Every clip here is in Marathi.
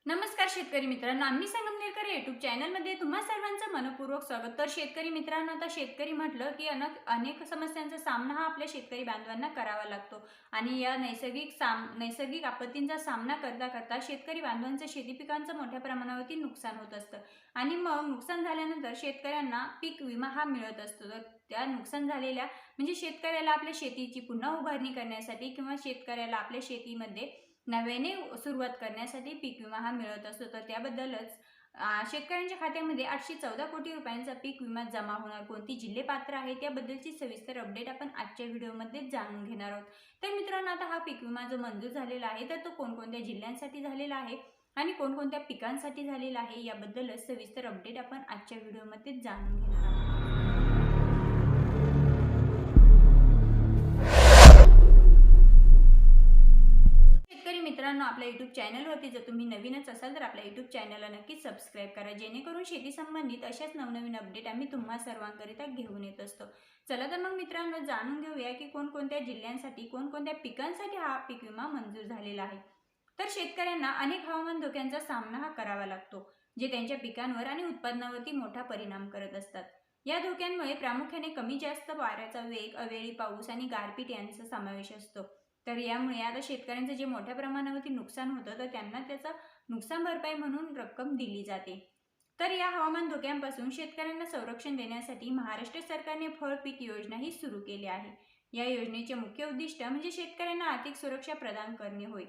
नमस्कार शेतकरी मित्रांनो, आम्ही संगमनेरकर यूट्यूब चॅनलमध्ये तुम्हा सर्वांचं मनपूर्वक स्वागत। तर शेतकरी मित्रांनो, आता शेतकरी म्हटलं की अनेक समस्यांचा सामना हा आपल्या शेतकरी बांधवांना करावा लागतो आणि या नैसर्गिक आपत्तींचा सामना करता करता शेतकरी बांधवांचं शेती पिकांचं मोठ्या प्रमाणावरती नुकसान होत असतं आणि मग नुकसान झाल्यानंतर शेतकऱ्यांना पीक विमा हा मिळत असतो। तर त्या नुकसान झालेल्या म्हणजे शेतकऱ्याला आपल्या शेतीची पुन्हा उभारणी करण्यासाठी किंवा शेतकऱ्याला आपल्या शेतीमध्ये नव्याने सुरुवात करण्यासाठी पीक विमा हा मिळत असतो। तर त्याबद्दलच शेतकऱ्यांच्या खात्यामध्ये 814 कोटी रुपयांचा पीक विमा जमा होणार, कोणती जिल्हे पात्र आहे त्याबद्दलची सविस्तर अपडेट आपण आजच्या व्हिडिओमध्ये जाणून घेणार आहोत। तर मित्रांनो, आता हा पीक विमा जो मंजूर झालेला आहे तर तो कोणकोणत्या जिल्ह्यांसाठी झालेला आहे आणि कोणकोणत्या पिकांसाठी झालेला आहे याबद्दलच सविस्तर अपडेट आपण आजच्या व्हिडिओमध्ये जाणून घेणार आहोत। मित्रांनो, आपल्या YouTube चॅनलवरती जर तुम्ही नवीनच असाल तर आपल्या YouTube चॅनलला नक्की सबस्क्राइब करा, जेणेकरून शेती संबंधित अशाच नवनवीन अपडेट आम्ही तुम्हा सर्वांकरिता घेऊन येत असतो। चला तर मग मित्रांनो, जाणून घेऊया की कोणकोणत्या जिल्ह्यांसाठी कोणकोणत्या पिकांसाठी हा पीक विमा मंजूर झालेला आहे। तर शेतकऱ्यांना अनेक हवामान धोक्यांचा सामना हा करावा लागतो, जे त्यांच्या पिकांवर आणि उत्पादनावरती मोठा परिणाम करत असतात। या धोक्यांमुळे प्रामुख्याने कमी जास्त वाऱ्याचा वेग, अवेळी पाऊस आणि गारपीट यांचा समावेश असतो। तर यामुळे आता शेतकऱ्यांचं जे मोठ्या प्रमाणावरती नुकसान होतं तर त्यांना त्याचा नुकसान भरपाई म्हणून रक्कम दिली जाते। तर या हवामान धोक्यांपासून शेतकऱ्यांना संरक्षण देण्यासाठी महाराष्ट्र सरकारने फळ पीक योजना ही सुरू केली आहे। या योजनेचे मुख्य उद्दिष्ट म्हणजे शेतकऱ्यांना आर्थिक सुरक्षा प्रदान करणे होय।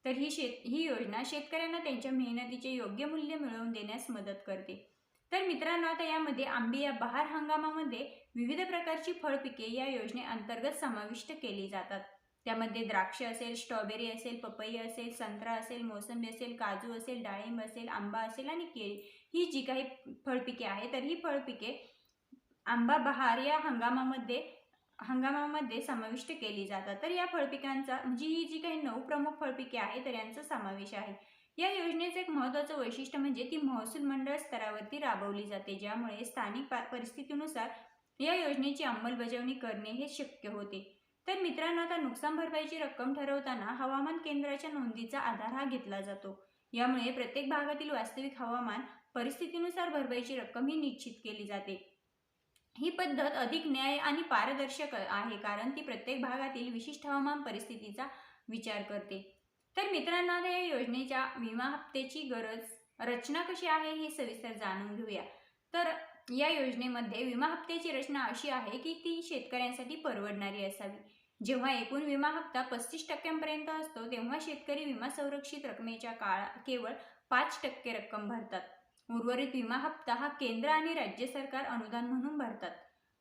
तर ही योजना शेतकऱ्यांना त्यांच्या मेहनतीचे योग्य मूल्य मिळवून देण्यास मदत करते। तर मित्रांनो, आता यामध्ये आंबे या बहार हंगामामध्ये विविध प्रकारची फळ पिके या योजनेअंतर्गत समाविष्ट केली जातात। त्यामध्ये द्राक्ष असेल, स्ट्रॉबेरी असेल, पपई असेल, संत्रा असेल, मोसंबी असेल, काजू असेल, डाळिंब असेल, आंबा असेल आणि केळी ही जी काही फळपिके आहेत तर ही फळपिके आंबा बहार या हंगामामध्ये समाविष्ट केली जातात। तर या फळपिकांचा म्हणजे ही जी काही 9 प्रमुख फळपिके आहेत तर यांचा समावेश आहे। या योजनेचे एक महत्त्वाचं वैशिष्ट्य म्हणजे ती महसूल मंडळ स्तरावरती राबवली जाते, ज्यामुळे स्थानिक परिस्थितीनुसार या योजनेची अंमलबजावणी करणे हे शक्य होते। तर मित्रांनो, आता नुकसान भरपाईची रक्कम ठरवताना हवामान केंद्राच्या नोंदीचा आधार हा घेतला जातो। यामुळे प्रत्येक भागातील वास्तविक हवामान परिस्थितीनुसार भरपाईची रक्कम ही निश्चित केली जाते। ही पद्धत अधिक न्याय आणि पारदर्शक आहे, कारण ती प्रत्येक भागातील विशिष्ट हवामान परिस्थितीचा विचार करते। तर मित्रांनो, आता या योजनेच्या विमा हप्त्याची रचना कशी आहे हे सविस्तर जाणून घेऊया। तर या योजनेमध्ये विमा हप्त्याची रचना अशी आहे की ती शेतकऱ्यांसाठी परवडणारी असावी। जेव्हा एकूण विमा हप्ता 35% असतो तेव्हा शेतकरी विमा संरक्षित रकमेच्या केवळ 5% रक्कम भरतात। उर्वरित विमा हप्ता हा केंद्र आणि राज्य सरकार अनुदान म्हणून भरतात।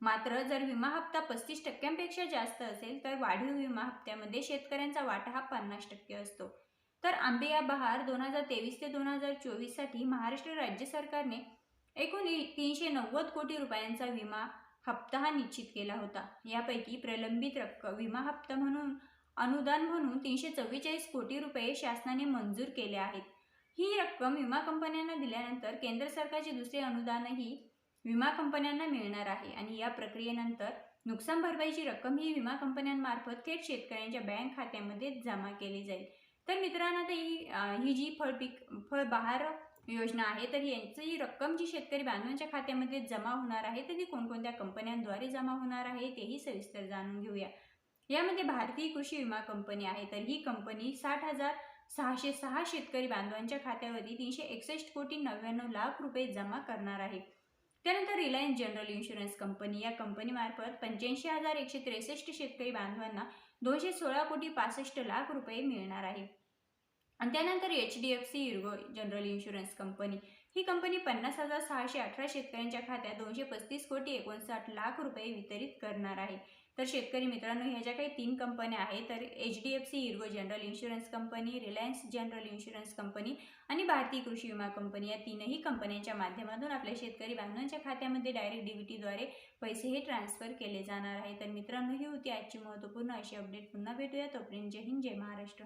मात्र जर विमा हप्ता 35%पेक्षा जास्त असेल तर वाढीव विमा हप्त्यामध्ये शेतकऱ्यांचा वाटा हा 50% असतो। तर आंबे या बहार 2023 ते 2024 साठी महाराष्ट्र राज्य सरकारने एकूण 390 कोटी रुपयांचा विमा हप्ता हा निश्चित केला होता। यापैकी प्रलंबित विमा हप्ता म्हणून अनुदान म्हणून 344 कोटी रुपये शासनाने मंजूर केले आहेत। ही रक्कम विमा कंपन्यांना दिल्यानंतर केंद्र सरकारचे दुसरे अनुदानही विमा कंपन्यांना मिळणार आहे आणि या प्रक्रियेनंतर नुकसान भरपाईची रक्कम ही विमा कंपन्यांमार्फत थेट शेतकऱ्यांच्या बँक खात्यामध्ये जमा केली जाईल। तर मित्रांनो, आता ही जी फळबहार योजना आहे तर यांची रक्कम जी शेतकरी बांधवांच्या खात्यामध्ये जमा होणार आहे तर ती कोणकोणत्या कंपन्यांद्वारे जमा होणार आहे तेही सविस्तर जाणून घेऊया। यामध्ये भारतीय कृषी विमा कंपनी आहे, तर ही कंपनी 60,606 शेतकरी बांधवांच्या खात्यावरती 361 कोटी 99 लाख रुपये जमा करणार आहे। त्यानंतर रिलायन्स जनरल इन्शुरन्स कंपनी, या कंपनीमार्फत 85,163 शेतकरी बांधवांना 216 कोटी 65 लाख रुपये मिळणार आहे। आणि त्यानंतर HDFC ergo general insurance company, ही कंपनी 50,618 शेतकऱ्यांच्या खात्यात 235 कोटी 59 लाख रुपये वितरित करणार आहे। तर शेतकरी मित्रांनो, ह्या ज्या काही 3 कंपन्या आहेत तर HDFC ergo general insurance company, Reliance general insurance company आणि भारतीय कृषी विमा कंपनी, या तीनही कंपन्यांच्या माध्यमातून आपल्या शेतकरी बांधवांच्या खात्यामध्ये डायरेक्ट DBTद्वारे पैसे हे ट्रान्सफर केले जाणार आहे। तर मित्रांनो, ही होती आजची महत्त्वपूर्ण अशी अपडेट। पुन्हा भेटूया, तोपर्यंत जय हिंद, जय महाराष्ट्र।